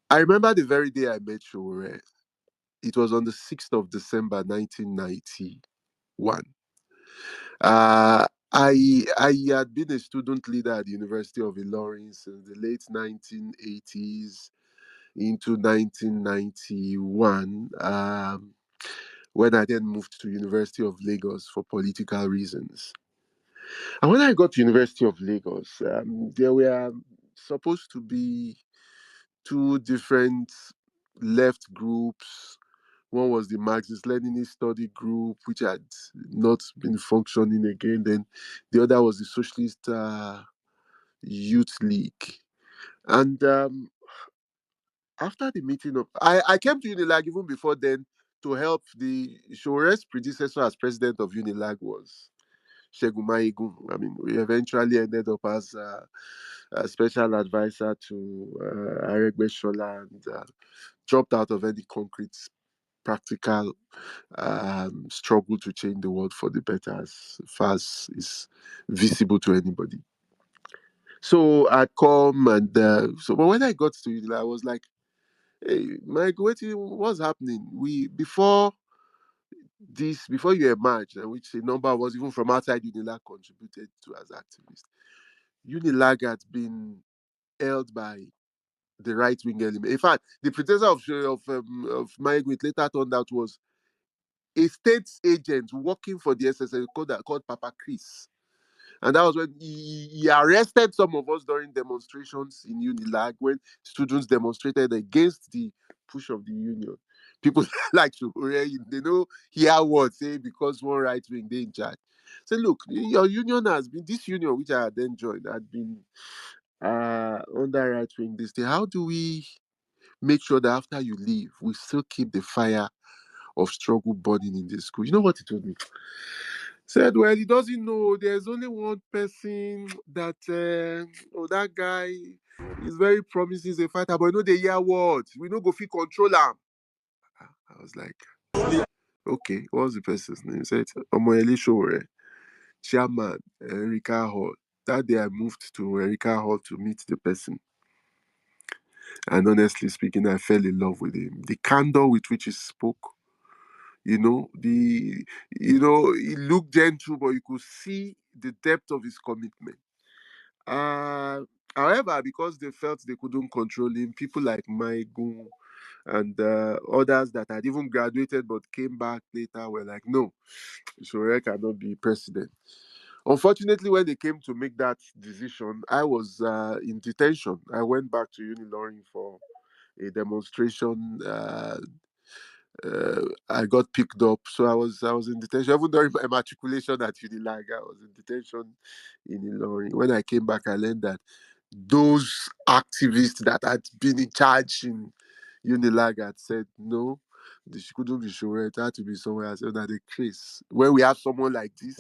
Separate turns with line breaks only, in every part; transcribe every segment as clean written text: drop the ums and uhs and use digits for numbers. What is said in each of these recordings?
I remember the very day I met Sowore. It was on the 6th of December 1991. I had been a student leader at the University of Ilorin since the late 1980s into 1991, when I then moved to University of Lagos for political reasons. And when I got to University of Lagos, there were supposed to be two different left groups. One was the Marxist Leninist study group, which had not been functioning again. Then the other was the Socialist Youth League. And after the meeting of, I came to Unilag even before then to help the Shore's predecessor as president of Unilag was Shegun Mayegun. I mean, we eventually ended up as a special advisor to Aregbesola and dropped out of any concrete practical struggle to change the world for the better as far as is visible to anybody. So I'd come and but when I got to it, I was like, "Hey, Mike, what's happening? We before you emerged, and which a number of us even from outside Unilag contributed to as activists. Unilag had been held by the right wing element. In fact, the predecessor of Mike, which later turned out was a state agent working for the SSL called Papa Chris. And that was when he arrested some of us during demonstrations in Unilag when students demonstrated against the push of the union. People like to, they know, hear words, say, because one right wing, they in charge. Say, look, your union has been, this union, which I had then joined, had been under right wing this day. How do we make sure that after you leave, we still keep the fire of struggle burning in the school? You know what he told me? Said, well, he doesn't know. There's only one person that, that guy is very promising, he's a fighter, but you know the year what? We know go fit control him. I was like, okay, what's the person's name? He said, Omoyele Sowore, chairman, Erika Hall. That day I moved to Erika Hall to meet the person. And honestly speaking, I fell in love with him. The candor with which he spoke, he looked gentle, but you could see the depth of his commitment. Uh, However, because they felt they couldn't control him, people like Maigun and others that had even graduated but came back later were like, no, Shore cannot be president. Unfortunately, when they came to make that decision, I was in detention. I went back to Uniloring for a demonstration. I got picked up, so I was in detention. Even during my matriculation at Unilag, I was in detention in Ilorin. When I came back, I learned that those activists that had been in charge in Unilag had said no, she couldn't be sure. It had to be somewhere else. So that the case when we have someone like this,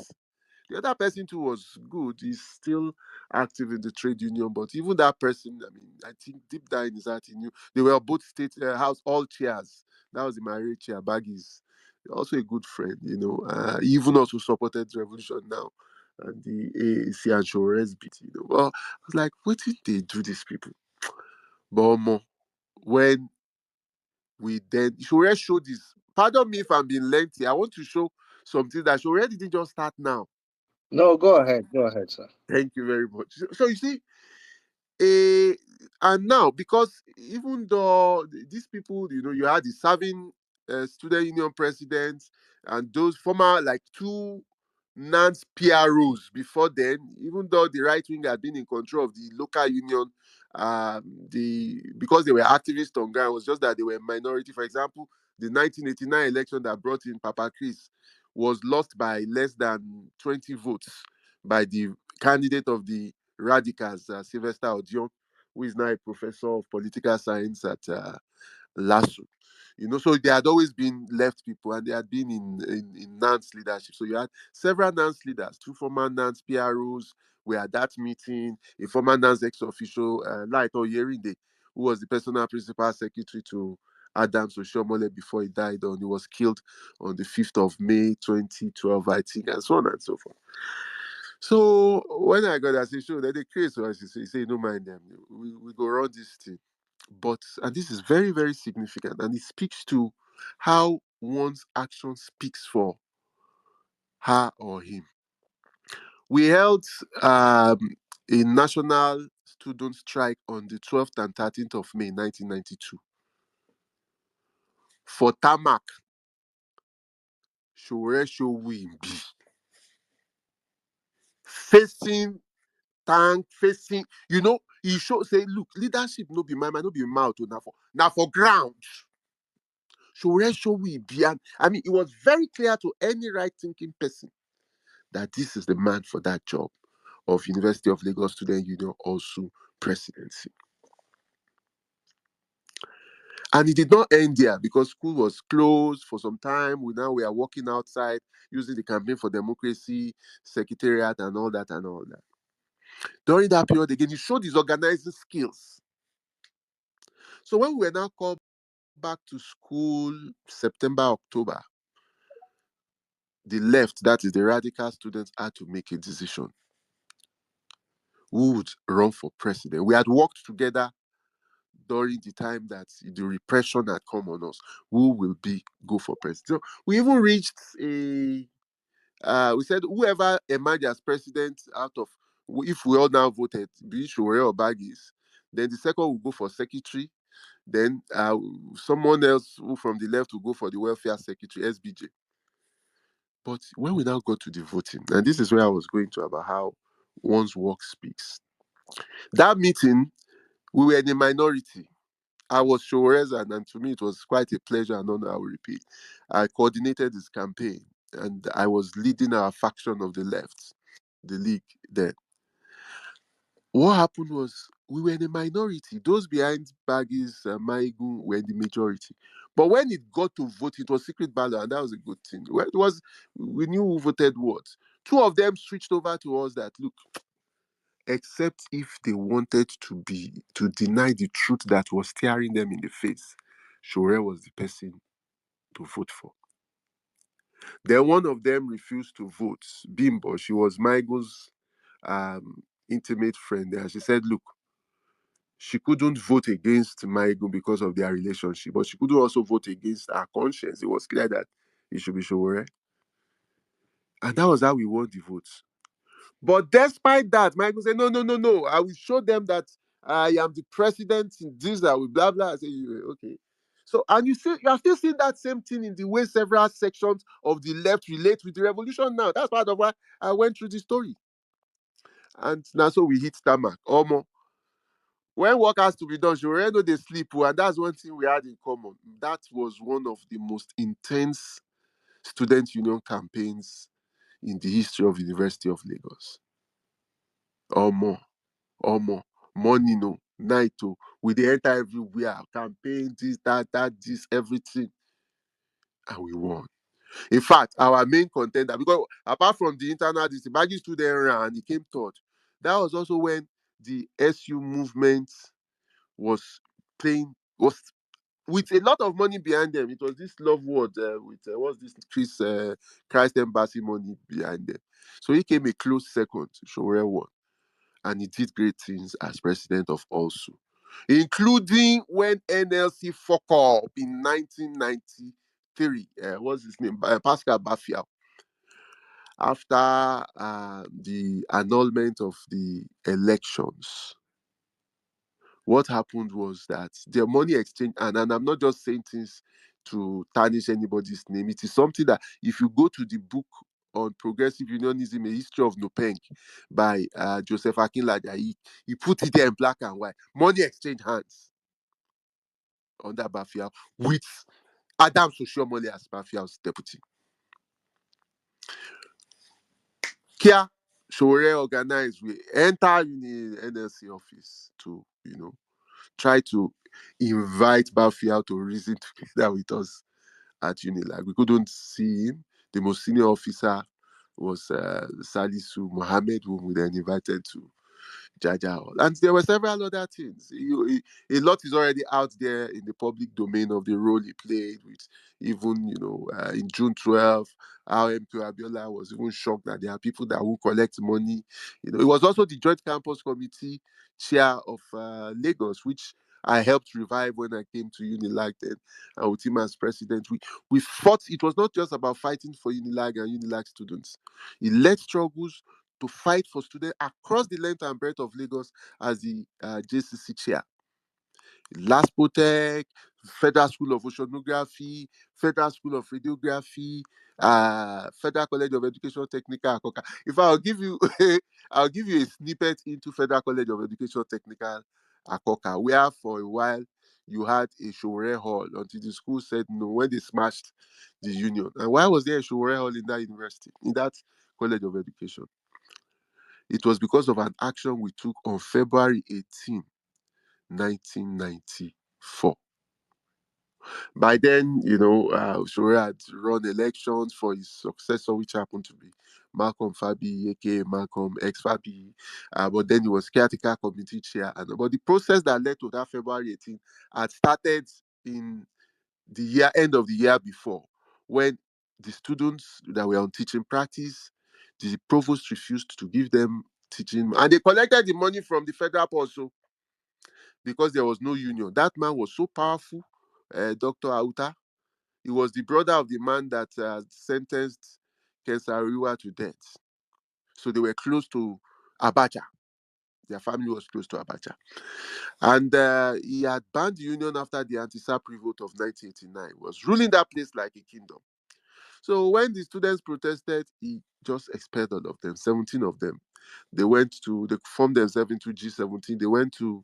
the other person too was good. He's still active in the trade union, but even that person, I mean, I think deep down in his heart, he knew they were both state house all chairs. That was the marriage chair, Baggies. Also a good friend, he even also supported the revolution now and the AAC and Shore's beat, Well, I was like, what did they do these people? But when we then Shore showed this. Pardon me if I'm being lengthy. I want to show something that Shore didn't just start now.
No, go ahead, sir.
Thank you very much. So you see, eh, and now because even though these people, you had the serving student union presidents and those former like two Nance PROs before then, even though the right wing had been in control of the local union, because they were activists on ground, it was just that they were minority. For example, the 1989 election that brought in Papa Chris was lost by less than 20 votes by the candidate of the radicals, Sylvester Odion, who is now a professor of political science at LASU. So there had always been left people and they had been in Nance leadership. So you had several Nance leaders, two former Nance PROs were at that meeting, a former Nance ex-official, Laito Yerinde, who was the personal principal secretary to Adams Oshomole before he died on. He was killed on the 5th of May 2012, I think, and so on and so forth. So when I got that, I said, sure, then the case was, he say, no mind them. We go run this thing. But, and this is very, very significant, and it speaks to how one's action speaks for her or him. We held um, a national student strike on the 12th and 13th of May 1992 for tarmac. Sowore Showimbi facing tank, facing, he show say, look, leadership no be my man, no be mouth, now for ground. Sowore Showimbi, and I mean, it was very clear to any right-thinking person that this is the man for that job of University of Lagos Student Union also presidency. And it did not end there because school was closed for some time. We are working outside using the campaign for democracy, secretariat, and all that and all that. During that period, again, he showed his organizing skills. So when we were now called back to school, September, October, the left, that is the radical students, had to make a decision. Who would run for president? We had worked together during the time that the repression had come on us. Who will go for president? So we even reached we said whoever emerged as president out of, if we all now voted, be it Sowore or Baggies, then the second will go for secretary. Then someone else who from the left will go for the welfare secretary, SBJ. But when we now got to the voting, and this is where I was going to about how one's work speaks. That meeting, we were in a minority. I was Showore's, and to me it was quite a pleasure and honor. I will repeat. I coordinated his campaign, and I was leading our faction of the left, the league then. What happened was we were in a minority. Those behind Baggies, Maigu were in the majority. But when it got to vote, it was secret ballot, and that was a good thing. Well, we knew who voted what. Two of them switched over to us that look, except if they wanted to deny the truth that was staring them in the face, Sowore was the person to vote for. Then one of them refused to vote. Bimbo, she was Michael's intimate friend, and she said, look, she couldn't vote against Michael because of their relationship, but she couldn't also vote against her conscience. It was clear that it should be Sowore. And that was how we won the votes. But despite that, Michael said, no, no, no, no. I will show them that I am the president in this, that will blah, blah. I say, okay. So, and you are still seeing that same thing in the way several sections of the left relate with the revolution now. That's part of why I went through the story. And now, so we hit tarmac. Almost. When work has to be done, she already know they sleep. And that's one thing we had in common. That was one of the most intense student union campaigns in the history of University of Lagos. Almost. Omo, morning o, night o, we dey enter everywhere, campaign, this, that, this, everything, and we won. In fact, our main contender, because apart from the internal, this Baggy stood there and he came third. That was also when the SU movement was playing, was with a lot of money behind them. It was this love word with what's this Christ Embassy money behind them. So he came a close second. Sowore won, and he did great things as president of ALSU, including when NLC fuck up in 1993. What's his name? Pascal Bafia. After the annulment of the elections, what happened was that the money exchange, and I'm not just saying things to tarnish anybody's name. It is something that if you go to the book on progressive unionism, a history of Nopeng by Joseph Akinlada, he put it there in black and white. Money exchange hands under Bafia with Adam Soshomole as Bafia's deputy. Kia Sowore organized, we enter in the NLC office to, try to invite Bafia to reason together with us at Unilag. We couldn't see him. The most senior officer was Salisu Mohammed, whom we then invited to Jaja Hall. And there were several other things. A lot is already out there in the public domain of the role he played with, even, in June 12th, how MQ Abiola was even shocked that there are people that will collect money. It was also the Joint Campus Committee chair of Lagos, which I helped revive when I came to Unilag then, and with him as president. We fought. It was not just about fighting for Unilag and Unilag students. It led struggles to fight for students across the length and breadth of Lagos as the JCC chair. Laspotech, Federal School of Oceanography, Federal School of Radiography, Federal College of Education Technical, Akoka. If I'll give you, I'll give you a snippet into Federal College of Education Technical, Akoka, where for a while you had a Sowore Hall until the school said no when they smashed the union. And why was there a Sowore Hall in that university, in that College of Education? It was because of an action we took on February 18, 1994. By then, Sowore had run elections for his successor, which happened to be Malcolm Fabi, aka Malcolm X Fabi. But then he was caretaker committee chair. But the process that led to that February 18 had started in the end of the year before, when the students that were on teaching practice, the provost refused to give them teaching, and they collected the money from the federal also because there was no union. That man was so powerful, Dr. Auta. He was the brother of the man that sentenced Kensariwa to death. So they were close to Abacha. Their family was close to Abacha. And he had banned the union after the anti-SAP revolt of 1989. He was ruling that place like a kingdom. So when the students protested, he just expelled all of them, 17 of them. They formed themselves into G17. They went to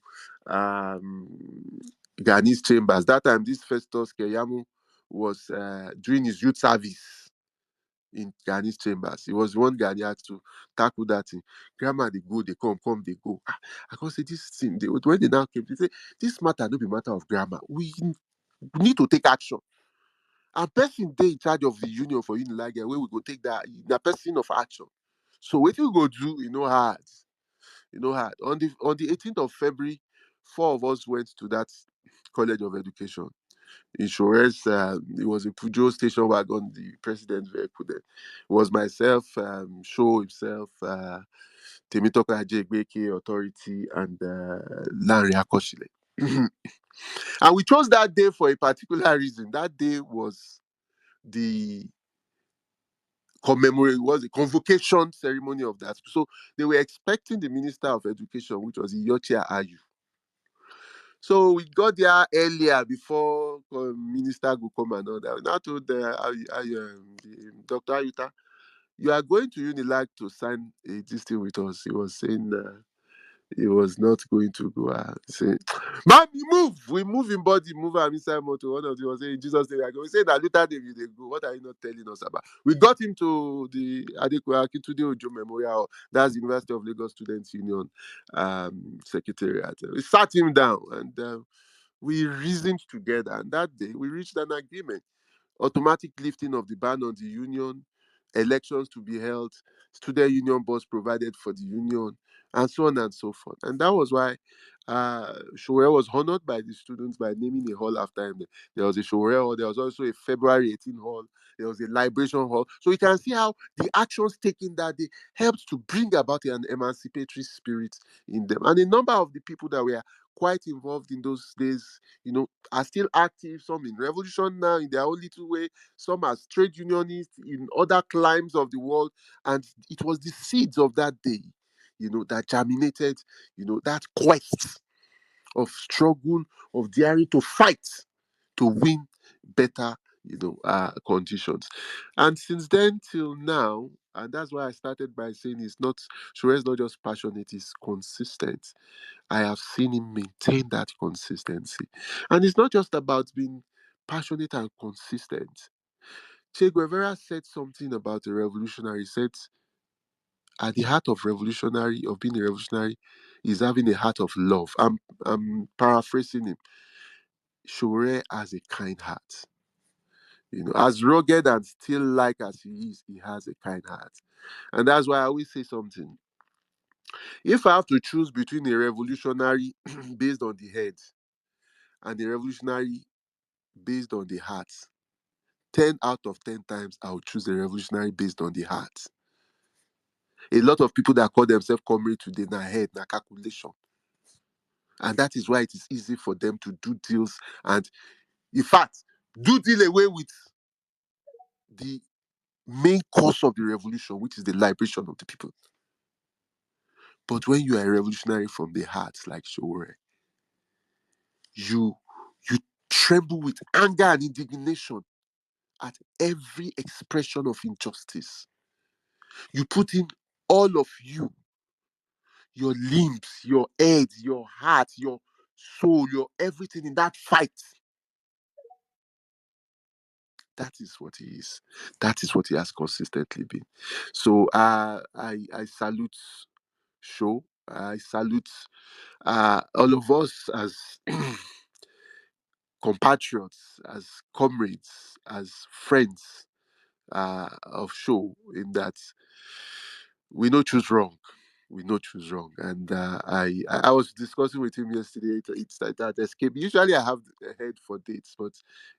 Ghanese chambers. That time, this Festus Keyamo was doing his youth service in Ghanese chambers. He was one guy had to tackle that thing. Grandma, they go, they come, they go. I can say this thing. When they now came, they say, this matter no be matter of grammar. We need to take action. And person dey in charge of the union for Unilag, where we go take that, the person of action. So what we go do, hard. Hard. On the 18th of February, four of us went to that College of Education. Insurance, it was a Pujo station wagon, the president's vehicle there. It was myself, Show himself, Temitope Ajegbeke Authority, and Lanre Akoshile. And we chose that day for a particular reason. That day was the was a convocation ceremony of that. So they were expecting the Minister of Education, which was Iyochia Ayu. So we got there earlier before Minister go come and all that. Now told Dr. Ayuta, you are going to Unilag to sign this thing with us. He was saying he was not going to go. Say, man, we move in body, move him inside motor. One of them was saying, Jesus, they are going. We say that later they will go. What are you not telling us about? We got him to the Adekunle Akintunde Ojo Memorial. That's the University of Lagos Students Union Secretariat. We sat him down and we reasoned together. And that day we reached an agreement. Automatic lifting of the ban on the union, elections to be held, student union bus provided for the union, and so on and so forth. And that was why Sowore was honored by the students by naming a hall after him. There was a Sowore hall, there was also a February 18 hall, there was a liberation hall. So you can see how the actions taken that day helped to bring about an emancipatory spirit in them. And a number of the people that were quite involved in those days, are still active, some in revolution now in their own little way, some as trade unionists in other climes of the world. And it was the seeds of that day, that germinated, that quest of struggle, of daring to fight to win better, conditions. And since then till now, and that's why I started by saying Sowore is not just passionate, he's consistent. I have seen him maintain that consistency. And it's not just about being passionate and consistent. Che Guevara said something about a revolutionary. He said, at the heart of being a revolutionary is having a heart of love. I'm paraphrasing him. Sowore has a kind heart. As rugged and still like as he is, he has a kind heart. And that's why I always say something. If I have to choose between a revolutionary based on the head and a revolutionary based on the heart, 10 out of 10 times I'll choose a revolutionary based on the heart. A lot of people that call themselves comrade today, na head, na calculation. And that is why it is easy for them to do deals and, in fact, do deal away with the main cause of the revolution, which is the liberation of the people. But when you are a revolutionary from the heart, like Sowore, you you tremble with anger and indignation at every expression of injustice. You put in all of you, your limbs, your head, your heart, your soul, your everything in that fight. That is what he is. That is what he has consistently been. So I salute Show. I salute all of us as compatriots, as comrades, as friends of Show, in that we no choose wrong. We no choose wrong. And I was discussing with him yesterday. It's that escape. Usually I have a head for dates, but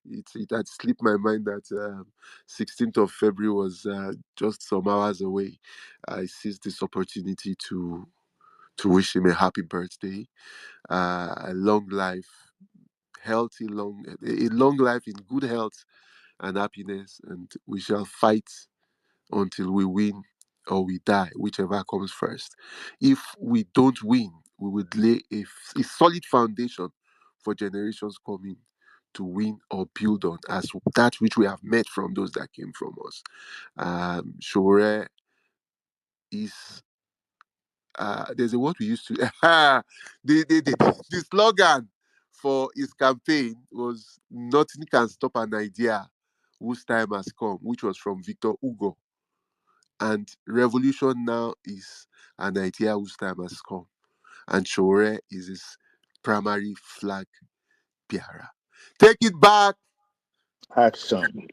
it had slipped my mind that 16th of February was just some hours away. I seized this opportunity to wish him a happy birthday, a long life, healthy long a long life in good health and happiness, and we shall fight until we win or we die, whichever comes first. If we don't win, we would lay a solid foundation for generations coming to win or build on as that which we have met from those that came from us. Shore is there's a word we used to the slogan for his campaign was nothing can stop an idea whose time has come, which was from Victor Hugo. And revolution now is an idea whose time has come. And Shore is his primary flag bearer. Take it back.
Action.